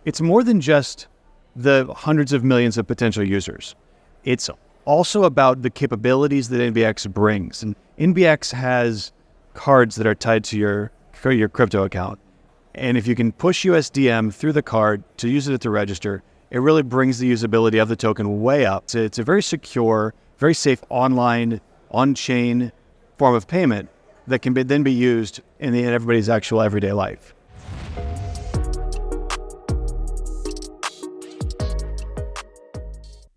it's more than just the hundreds of millions of potential users. It's also about the capabilities that NBX brings. And NBX has cards that are tied to your crypto account. And if you can push USDM through the card to use it to register, it really brings the usability of the token way up. It's a very secure, very safe online, on-chain form of payment that can then be used in everybody's actual everyday life.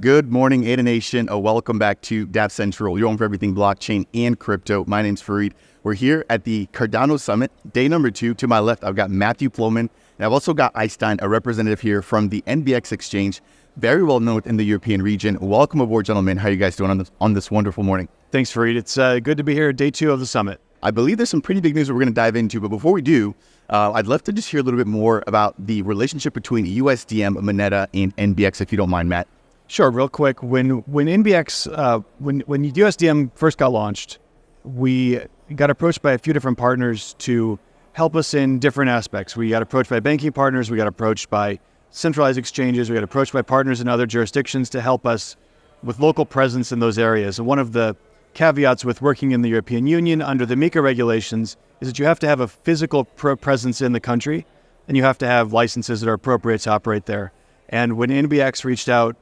Good morning, Ada Nation. Welcome back to Dapp Central, your home for everything blockchain and crypto. My name's Fareed. We're here at the Cardano Summit, day number 2. To my left, I've got Matthew Ploman, and I've also got Einstein, a representative here from the NBX Exchange, very well known in the European region. Welcome aboard, gentlemen. How are you guys doing on this wonderful morning? Thanks, Fareed. It's good to be here at day 2 of the summit. I believe there's some pretty big news that we're going to dive into, but before we do, I'd love to just hear a little bit more about the relationship between USDM, Moneta, and NBX, if you don't mind, Matt. Sure. Real quick, when NBX, when USDM first got launched, we got approached by a few different partners to help us in different aspects. We got approached by banking partners, we got approached by centralized exchanges, we got approached by partners in other jurisdictions to help us with local presence in those areas. And one of the caveats with working in the European Union under the MiCa Regulations is that you have to have a physical presence in the country, and you have to have licenses that are appropriate to operate there. And when NBX reached out,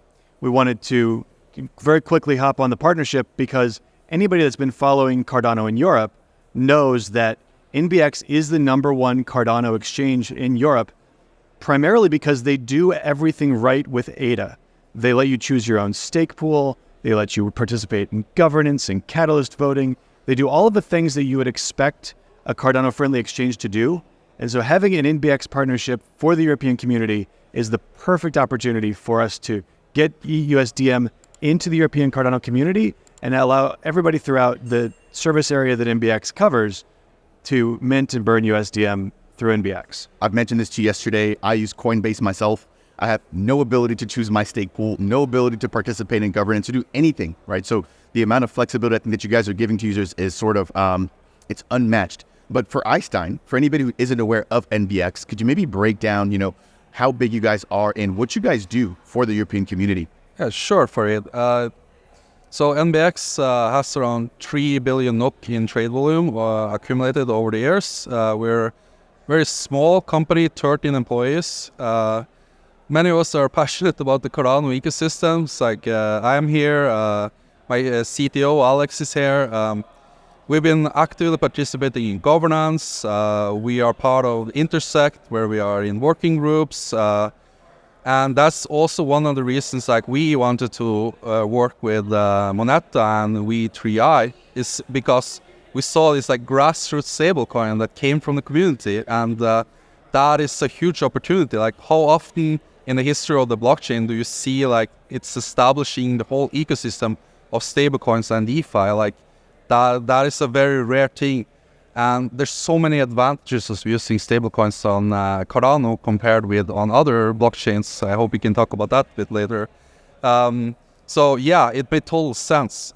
we wanted to very quickly hop on the partnership because anybody that's been following Cardano in Europe knows that NBX is the #1 Cardano exchange in Europe, primarily because they do everything right with ADA. They let you choose your own stake pool. They let you participate in governance and catalyst voting. They do all of the things that you would expect a Cardano-friendly exchange to do. And so having an NBX partnership for the European community is the perfect opportunity for us to get USDM into the European Cardano community and allow everybody throughout the service area that NBX covers to mint and burn USDM through NBX. I've mentioned this to you yesterday. I use Coinbase myself. I have no ability to choose my stake pool, no ability to participate in governance, to do anything, right? So the amount of flexibility I think that you guys are giving to users is sort of, it's unmatched. But for Einstein, for anybody who isn't aware of NBX, could you maybe break down, how big you guys are and what you guys do for the European community? Yeah, sure, Fareed. So NBX has around 3 billion NOK in trade volume accumulated over the years. We're a very small company, 13 employees. Many of us are passionate about the Cardano ecosystems. Like I am here, my CTO Alex is here. We've been actively participating in governance. We are part of Intersect, where we are in working groups. And that's also one of the reasons we wanted to work with Moneta and We3i is because we saw this grassroots stablecoin that came from the community. And that is a huge opportunity. How often in the history of the blockchain do you see it's establishing the whole ecosystem of stablecoins and DeFi? That is a very rare thing, and there's so many advantages of using stablecoins on Cardano compared with on other blockchains. I hope we can talk about that a bit later. So yeah, it made total sense.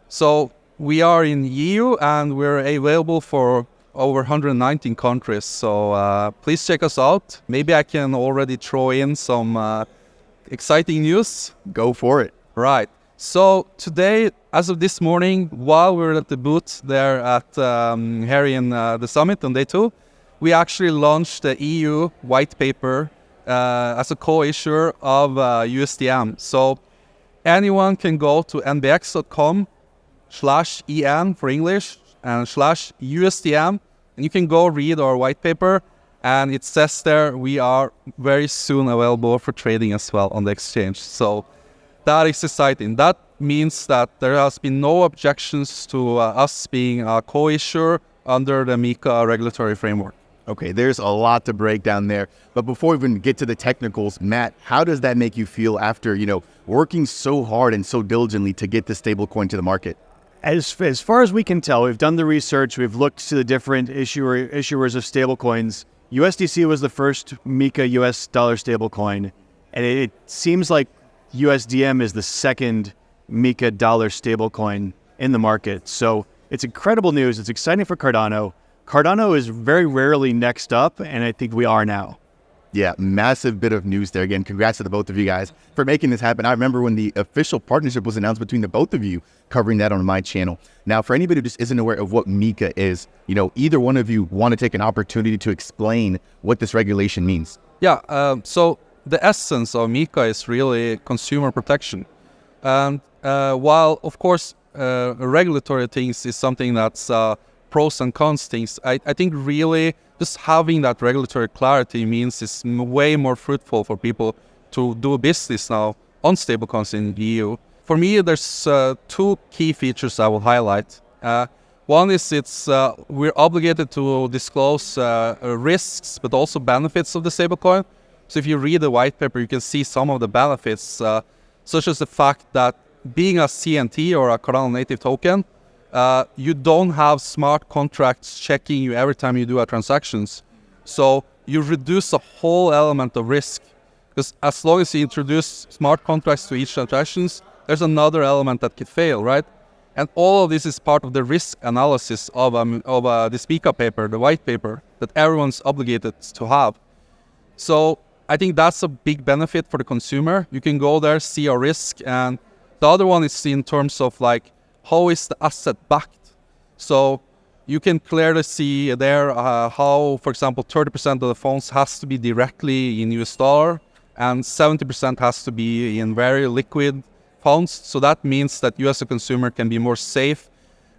So we are in EU and we're available for over 119 countries. So please check us out. Maybe I can already throw in some exciting news. Go for it. Right. So today, as of this morning, while we were at the booth there at here in the summit on day 2, we actually launched the EU Whitepaper as a co-issuer of USDM. So anyone can go to nbx.com/en for English and /USDM, and you can go read our whitepaper. And it says there we are very soon available for trading as well on the exchange. So that is exciting. That means that there has been no objections to us being a co-issuer under the MiCa regulatory framework. Okay, there's a lot to break down there. But before we even get to the technicals, Matt, how does that make you feel after, working so hard and so diligently to get the stablecoin to the market? As far as we can tell, we've done the research, we've looked to the different issuers of stablecoins. USDC was the first MiCa US dollar stablecoin, and it seems like USDM is the second MiCa dollar stablecoin in the market. So it's incredible news. It's exciting for Cardano. Cardano is very rarely next up, and I think we are now. Yeah, massive bit of news there. Again, congrats to the both of you guys for making this happen. I remember when the official partnership was announced between the both of you, covering that on my channel. Now, for anybody who just isn't aware of what MiCa is, either one of you want to take an opportunity to explain what this regulation means. Yeah, so the essence of MiCa is really consumer protection. And while, of course, regulatory things is something that's pros and cons things, I think really just having that regulatory clarity means it's way more fruitful for people to do business now on stablecoins in the EU. For me, there's two key features I will highlight. One is we're obligated to disclose risks, but also benefits of the stablecoin. So if you read the white paper, you can see some of the benefits, such as the fact that being a CNT or a Cardano native token, you don't have smart contracts checking you every time you do a transactions. So you reduce a whole element of risk, because as long as you introduce smart contracts to each transactions, there's another element that could fail, right? And all of this is part of the risk analysis of this MiCa paper, the white paper, that everyone's obligated to have. So I think that's a big benefit for the consumer. You can go there, see a risk, and the other one is in terms of how is the asset backed? So you can clearly see there how, for example, 30% of the funds has to be directly in US dollar and 70% has to be in very liquid funds. So that means that you as a consumer can be more safe,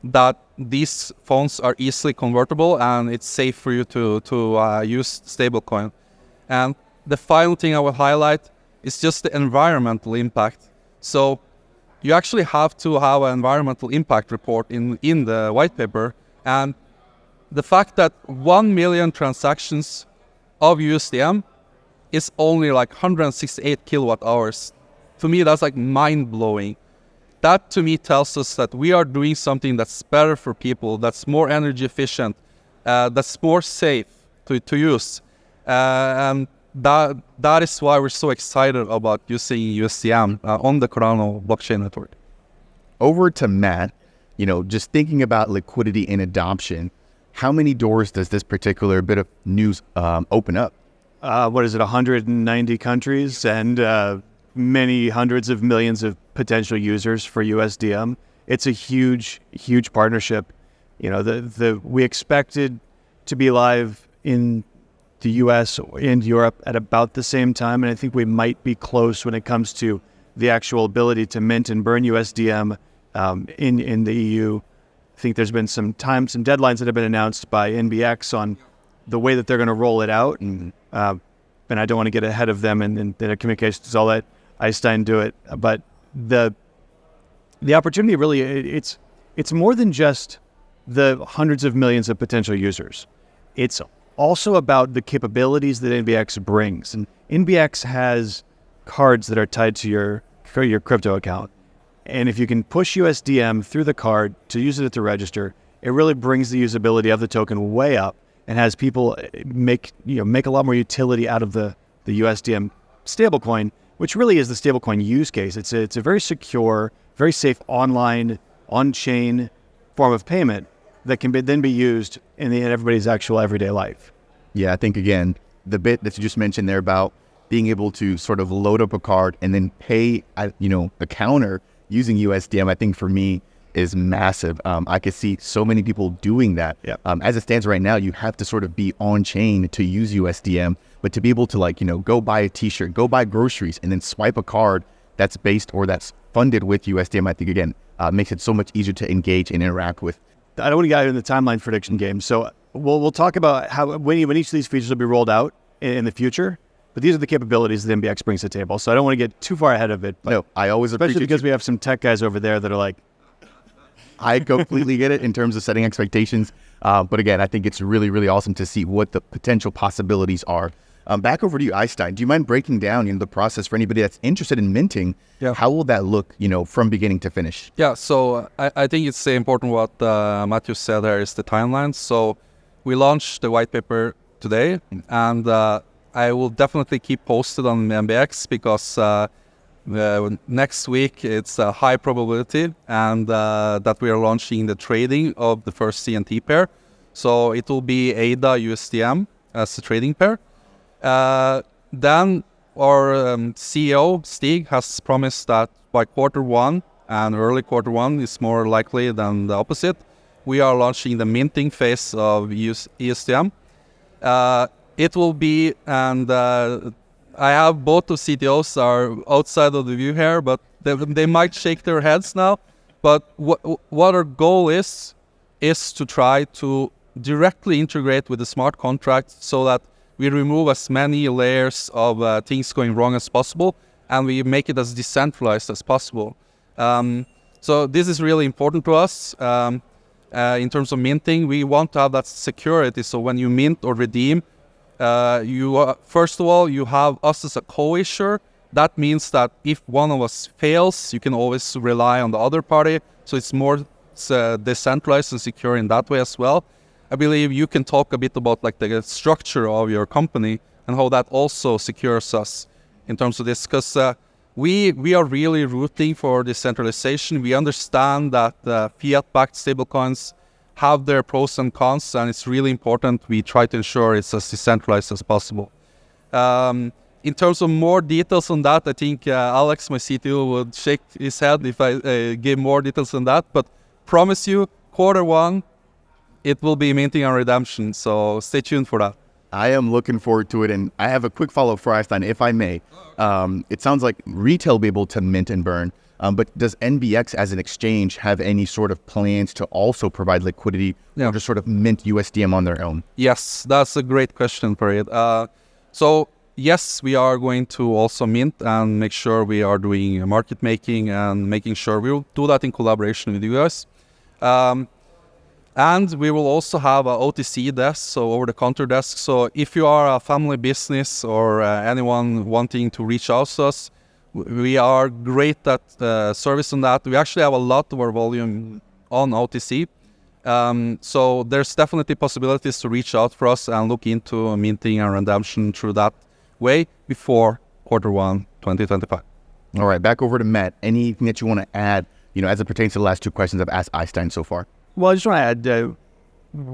that these funds are easily convertible and it's safe for you to use stablecoin. And the final thing I will highlight is just the environmental impact. So you actually have to have an environmental impact report in the white paper. And the fact that 1 million transactions of USDM is only 168 kilowatt hours. To me, that's mind-blowing. That to me tells us that we are doing something that's better for people, that's more energy efficient, that's more safe to use. And that is why we're so excited about using USDM on the Cardano blockchain network. Over to Matt, just thinking about liquidity and adoption, how many doors does this particular bit of news open up? 190 countries and many hundreds of millions of potential users for USDM. It's a huge, huge partnership. We expected to be live in the US and Europe at about the same time, and I think we might be close when it comes to the actual ability to mint and burn USDM in the EU. I think there's been some deadlines that have been announced by NBX on the way that they're going to roll it out, and I don't want to get ahead of them and their communications. I'll let Einstein do it, but the opportunity really it's more than just the hundreds of millions of potential users. It's also about the capabilities that NBX brings. And NBX has cards that are tied to your crypto account. And if you can push USDM through the card to use it at the register, it really brings the usability of the token way up and has people make a lot more utility out of the USDM stablecoin, which really is the stablecoin use case. It's a very secure, very safe online, on-chain form of payment that can then be used in everybody's actual everyday life. Yeah, I think, again, the bit that you just mentioned there about being able to sort of load up a card and then pay, a counter using USDM, I think for me is massive. I could see so many people doing that. Yep. As it stands right now, you have to sort of be on-chain to use USDM, but to be able to go buy a t-shirt, go buy groceries, and then swipe a card that's based or that's funded with USDM, I think, again, makes it so much easier to engage and interact with. I don't want to get in the timeline prediction game. So we'll talk about how when each of these features will be rolled out in the future. But these are the capabilities that NBX brings to the table. So I don't want to get too far ahead of it. But no, I always appreciate especially because we have some tech guys over there that are like, I completely get it in terms of setting expectations. But again, I think it's really, really awesome to see what the potential possibilities are. Back over to you, Einstein. Do you mind breaking down the process for anybody that's interested in minting? Yeah. How will that look, from beginning to finish? Yeah, so I think it's important what Matthew said there is the timeline. So we launched the white paper today, and I will definitely keep posted on MBX because next week it's a high probability and that we are launching the trading of the first CNT pair. So it will be ADA USDM as a trading pair. Then our CEO, Stig, has promised that by Q1, and early Q1 is more likely than the opposite, we are launching the minting phase of USDM. It will be, and I have both the CTOs are outside of the view here, but they might shake their heads now. But what our goal is to try to directly integrate with the smart contract so that we remove as many layers of things going wrong as possible, and we make it as decentralized as possible. So this is really important to us. In terms of minting, we want to have that security. So when you mint or redeem, first of all, you have us as a co-issuer. That means that if one of us fails, you can always rely on the other party. So it's more decentralized and secure in that way as well. I believe you can talk a bit about like the structure of your company and how that also secures us in terms of this, because we are really rooting for decentralization. We understand that fiat-backed stablecoins have their pros and cons, and it's really important we try to ensure it's as decentralized as possible. In terms of more details on that, I think Alex, my CTO, would shake his head if I give more details on that. But promise you, Q1, it will be minting and redemption. So stay tuned for that. I am looking forward to it. And I have a quick follow-up for Einstein, if I may. It sounds like retail will be able to mint and burn. But does NBX as an exchange have any sort of plans to also provide liquidity or just sort of mint USDM on their own? Yes, that's a great question, Farid. So yes, we are going to also mint and make sure we are doing market making and making sure we will do that in collaboration with you guys. And we will also have a OTC desk, so over-the-counter desk. So if you are a family business or anyone wanting to reach out to us, we are great at service on that. We actually have a lot of our volume on OTC. So there's definitely possibilities to reach out for us and look into minting and redemption through that way before Q1 2025. All right, back over to Matt. Anything that you want to add, as it pertains to the last two questions I've asked Einstein so far? Well, I just want to add,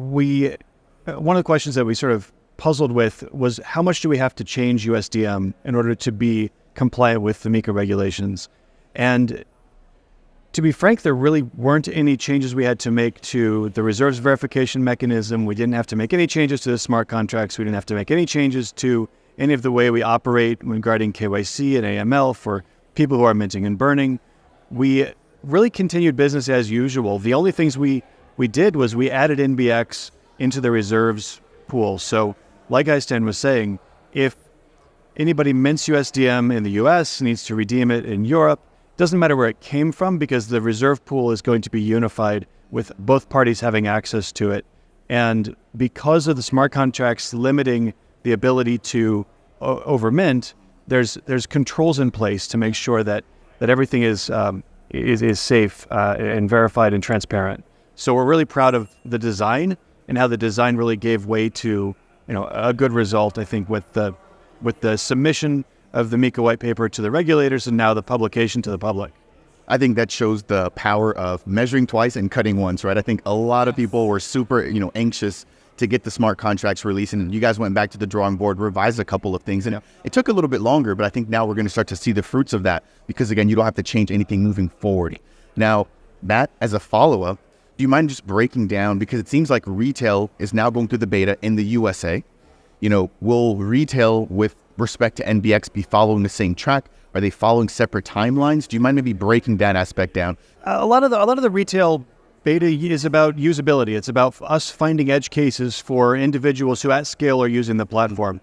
one of the questions that we sort of puzzled with was how much do we have to change USDM in order to be compliant with the MiCa regulations? And to be frank, there really weren't any changes we had to make to the reserves verification mechanism. We didn't have to make any changes to the smart contracts. We didn't have to make any changes to any of the way we operate regarding KYC and AML for people who are minting and burning. We really continued business as usual. The only things we did was we added NBX into the reserves pool. So like Einstein was saying, if anybody mints USDM in the US, needs to redeem it in Europe, doesn't matter where it came from because the reserve pool is going to be unified with both parties having access to it. And because of the smart contracts limiting the ability to over-mint, there's controls in place to make sure that everything is safe and verified and transparent. So we're really proud of the design and how the design really gave way to a good result, I think, with the submission of the MiCa Whitepaper to the regulators and now the publication to the public. I think that shows the power of measuring twice and cutting once, right? I think a lot of people were super, anxious to get the smart contracts released, and you guys went back to the drawing board, revised a couple of things, and it took a little bit longer, but I think now we're going to start to see the fruits of that because, again, you don't have to change anything moving forward. Now, Matt, as a follow-up, do you mind just breaking down, because it seems like retail is now going through the beta in the USA. Will retail with respect to NBX be following the same track? Are they following separate timelines? Do you mind maybe breaking that aspect down? A lot of the retail beta is about usability. It's about us finding edge cases for individuals who at scale are using the platform.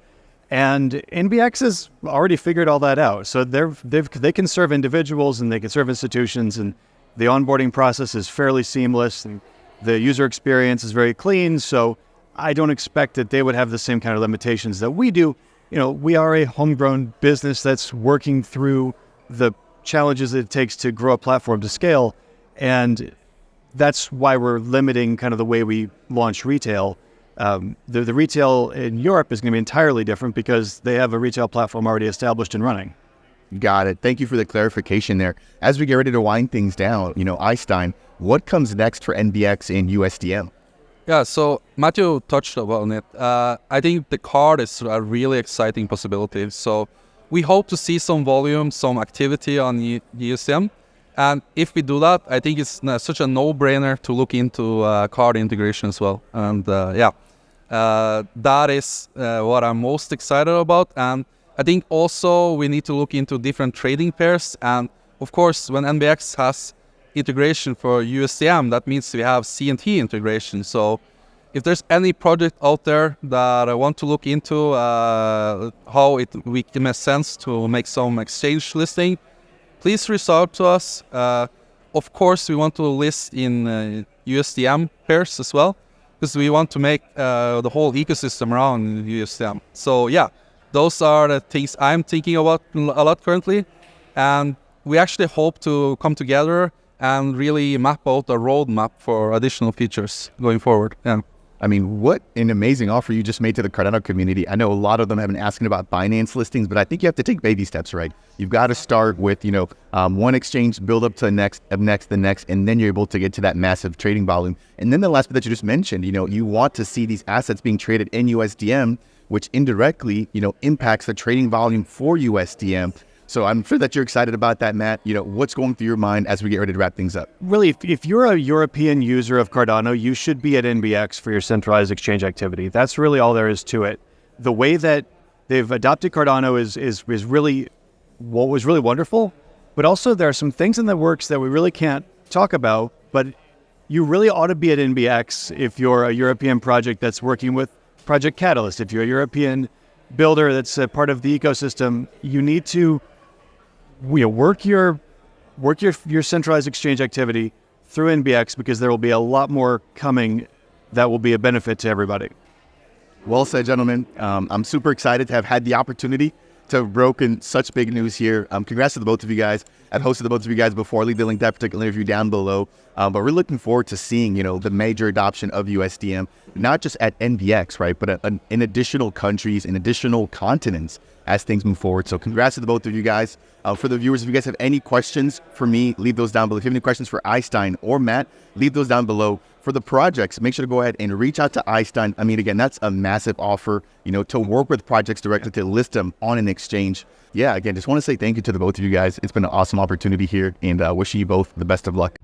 And NBX has already figured all that out. So they can serve individuals and they can serve institutions, and the onboarding process is fairly seamless and the user experience is very clean. So I don't expect that they would have the same kind of limitations that we do. We are a homegrown business that's working through the challenges that it takes to grow a platform to scale. And that's why we're limiting kind of the way we launch retail. The retail in Europe is going to be entirely different because they have a retail platform already established and running. Got it. Thank you for the clarification there. As we get ready to wind things down, Einstein, what comes next for NBX in USDM? Yeah, so Matthew touched upon it. I think the card is a really exciting possibility. So we hope to see some volume, some activity on USDM. And if we do that, I think it's such a no-brainer to look into card integration as well. And that is what I'm most excited about. And I think also we need to look into different trading pairs. And of course, when NBX has integration for USDM, that means we have CNT integration. So if there's any project out there that I want to look into how it makes sense to make some exchange listing, please reach out to us. Of course, we want to list in USDM pairs as well, because we want to make the whole ecosystem around USDM. So yeah, those are the things I'm thinking about a lot currently. And we actually hope to come together and really map out a roadmap for additional features going forward. Yeah. I mean, what an amazing offer you just made to the Cardano community. I know a lot of them have been asking about Binance listings, but I think you have to take baby steps, right? You've got to start with, one exchange, build up to the next, and then you're able to get to that massive trading volume. And then the last bit that you just mentioned, you want to see these assets being traded in USDM, which indirectly, impacts the trading volume for USDM. So I'm sure that you're excited about that, Matt. What's going through your mind as we get ready to wrap things up? Really, if you're a European user of Cardano, you should be at NBX for your centralized exchange activity. That's really all there is to it. The way that they've adopted Cardano is really what was really wonderful, but also there are some things in the works that we really can't talk about, but you really ought to be at NBX if you're a European project that's working with Project Catalyst. If you're a European builder that's a part of the ecosystem, you need to work your centralized exchange activity through NBX, because there will be a lot more coming that will be a benefit to everybody. Well said, gentlemen. I'm super excited to have had the opportunity to have broken such big news here. Congrats to the both of you guys. I've hosted the both of you guys before. I'll leave the link to that particular interview down below. But we're looking forward to seeing, the major adoption of USDM, not just at NBX, right, but in additional countries, in additional continents as things move forward. So congrats to the both of you guys. For the viewers, if you guys have any questions for me, leave those down below. If you have any questions for Einstein or Matt, leave those down below. For the projects, make sure to go ahead and reach out to Einstein. I mean, again, that's a massive offer, to work with projects directly, to list them on an exchange. Yeah, again, just want to say thank you to the both of you guys. It's been an awesome opportunity here, and wishing you both the best of luck.